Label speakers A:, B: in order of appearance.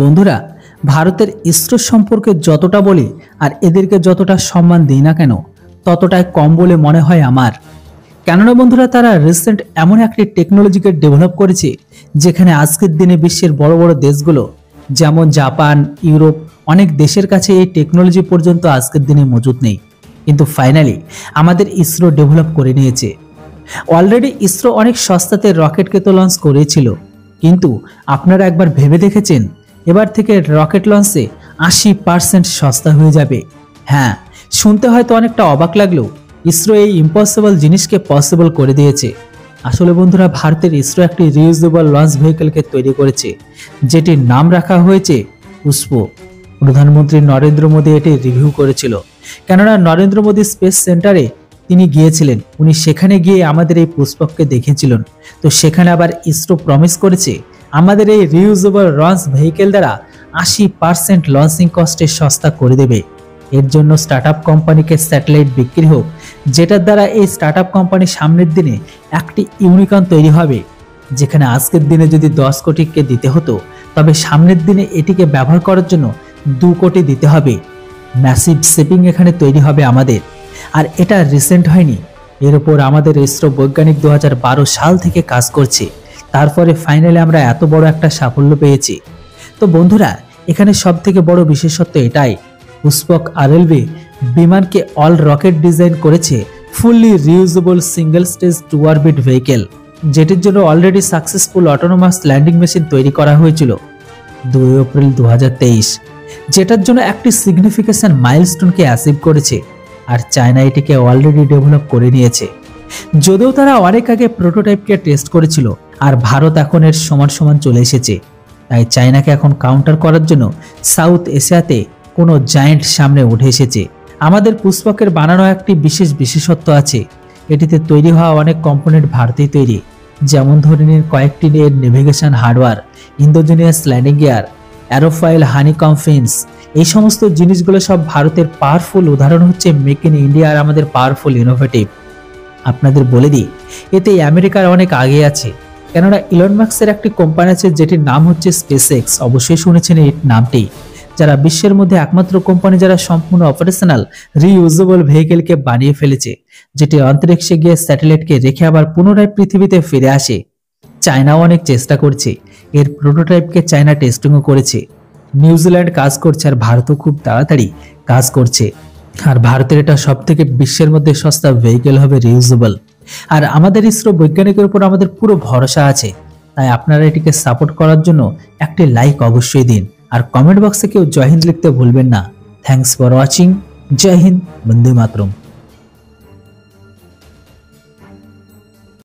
A: বন্ধুরা, ভারতের ইসরো সম্পর্কে যতটা বলি আর এদেরকে যতটা সম্মান দিই না কেন ততটাই কম বলে মনে হয় আমার। কেননা বন্ধুরা, তারা রিসেন্ট এমন একটি টেকনোলজিকে ডেভেলপ করেছে যেখানে আজকের দিনে বিশ্বের বড় বড় দেশগুলো যেমন জাপান, ইউরোপ অনেক দেশের কাছে এই টেকনোলজি পর্যন্ত আজকের দিনে মজুদ নেই, কিন্তু ফাইনালি আমাদের ইসরো ডেভেলপ করে নিয়েছে। অলরেডি ইসরো অনেক সস্তাতে রকেটকে তো লঞ্চ করেছিল, কিন্তু আপনারা একবার ভেবে দেখেছেন এবার থেকে রকেট লঞ্চে 80% সস্তা হয়ে যাবে। হ্যাঁ, শুনতে হয়তো অনেকটা অবাক লাগলেও ইসরো এই ইম্পসিবল জিনিসকে পসিবল করে দিয়েছে। আসলে বন্ধুরা, ভারতের ইসরো একটি রিউজেবল লঞ্চ ভেহিকলকে তৈরি করেছে যেটির নাম রাখা হয়েছে পুষ্প। প্রধানমন্ত্রী নরেন্দ্র মোদী এটি রিভিউ করেছিল, কেননা নরেন্দ্র মোদী স্পেস সেন্টারে তিনি গিয়েছিলেন। উনি সেখানে গিয়ে আমাদের এই পুষ্পককে দেখেছিলেন। তো সেখানে আবার ইসরো প্রমিস করেছে আমাদের এই রিউজেবল লঞ্চ ভেহিকেল দ্বারা 80% লঞ্চিং কস্টে সস্তা করে দেবে। এর জন্য স্টার্টআপ কোম্পানিকে স্যাটেলাইট বিক্রি হোক, যেটার দ্বারা এই স্টার্টআপ কোম্পানি সামনের দিনে একটি ইউনিকর্ন তৈরি হবে, যেখানে আজকের দিনে যদি 10 কোটিকে দিতে হতো তবে সামনের দিনে এটিকে ব্যবহার করার জন্য 2 কোটি দিতে হবে। ম্যাসিভ সেভিং এখানে তৈরি হবে আমাদের। আর এটা রিসেন্ট হয়নি, এর উপর আমাদের ইসরো বৈজ্ঞানিক 2012 সাল থেকে কাজ করছে। তারপরে ফাইনালি আমরা এত বড় একটা সাফল্য পেয়েছি। তো বন্ধুরা, এখানে সব থেকে বড় বিশেষত্ব এটাই, পুষ্পক আরএলভি বিমানকে অল রকেট ডিজাইন করেছে fully reusable single stage to orbit vehicle, যেটির জন্য already successful autonomous landing machine তৈরি করা হয়েছিল 2 এপ্রিল 2023, যেটার জন্য একটি সিগনিফিকেশন মাইলস্টোনকে অ্যাচিভ করেছে। আর চায়না এটিকে অলরেডি ডেভেলপ করে নিয়েছে, যদিও তারা অনেক আগে প্রোটোটাইপকে টেস্ট করেছিল। আর ভারত এখন এর সমান সমান চলে এসেছে, তাই চায়নাকে এখন কাউন্টার করার জন্য সাউথ এশিয়াতে কোনো জায়েন্ট সামনে উঠে এসেছে। আমাদের পুষ্পকের বানানো একটি বিশেষ বিশেষত্ব আছে, এটিতে তৈরি হওয়া অনেক কম্পোনেন্ট ভারতেই তৈরি, যেমন ধরে নিন কয়েকটি এর navigation hardware, indigenous landing gear, aerofoil, honeycomb fins. এই সমস্ত জিনিসগুলো সব ভারতের পাওয়ারফুল উদাহরণ হচ্ছে মেক ইন ইন্ডিয়া আর আমাদের পাওয়ারফুল ইনোভেটিভ। আপনাদের বলে দিই, এতে আমেরিকার অনেক আগে আছে, কেননা ইলন মাস্কের একটি কোম্পানি আছে যেটির নাম হচ্ছে স্পেসএক্স। অবশ্যই শুনেছেন এই নামটি, যারা বিশ্বের মধ্যে একমাত্র কোম্পানি যারা সম্পূর্ণ অপারেশনাল রিইউজেবল ভেহিকেলকে বানিয়ে ফেলেছে, যেটি অন্তরিক্ষে গিয়ে স্যাটেলাইটকে রেখে আবার পুনরায় পৃথিবীতে ফিরে আসে। চায়নাও অনেক চেষ্টা করছে, এর প্রোটোটাইপকে চায়না টেস্টিংও করেছে। নিউজিল্যান্ড কাজ করছে আর ভারতও খুব তাড়াতাড়ি কাজ করছে। আর ভারতের এটা সব থেকে বিশ্বের মধ্যে সস্তা ভেহিকেল হবে রিউজেবল। আর আমাদের ইসরো বৈজ্ঞানিকের উপর আমাদের পুরো ভরসা আছে, তাই আপনারা এটিকে সাপোর্ট করার জন্য একটি লাইক অবশ্যই দিন। আর কমেন্ট বক্সে কেউ জয় হিন্দ লিখতে ভুলবেন না। Thanks for watching. জয় হিন্দ, বন্দে মাতরম।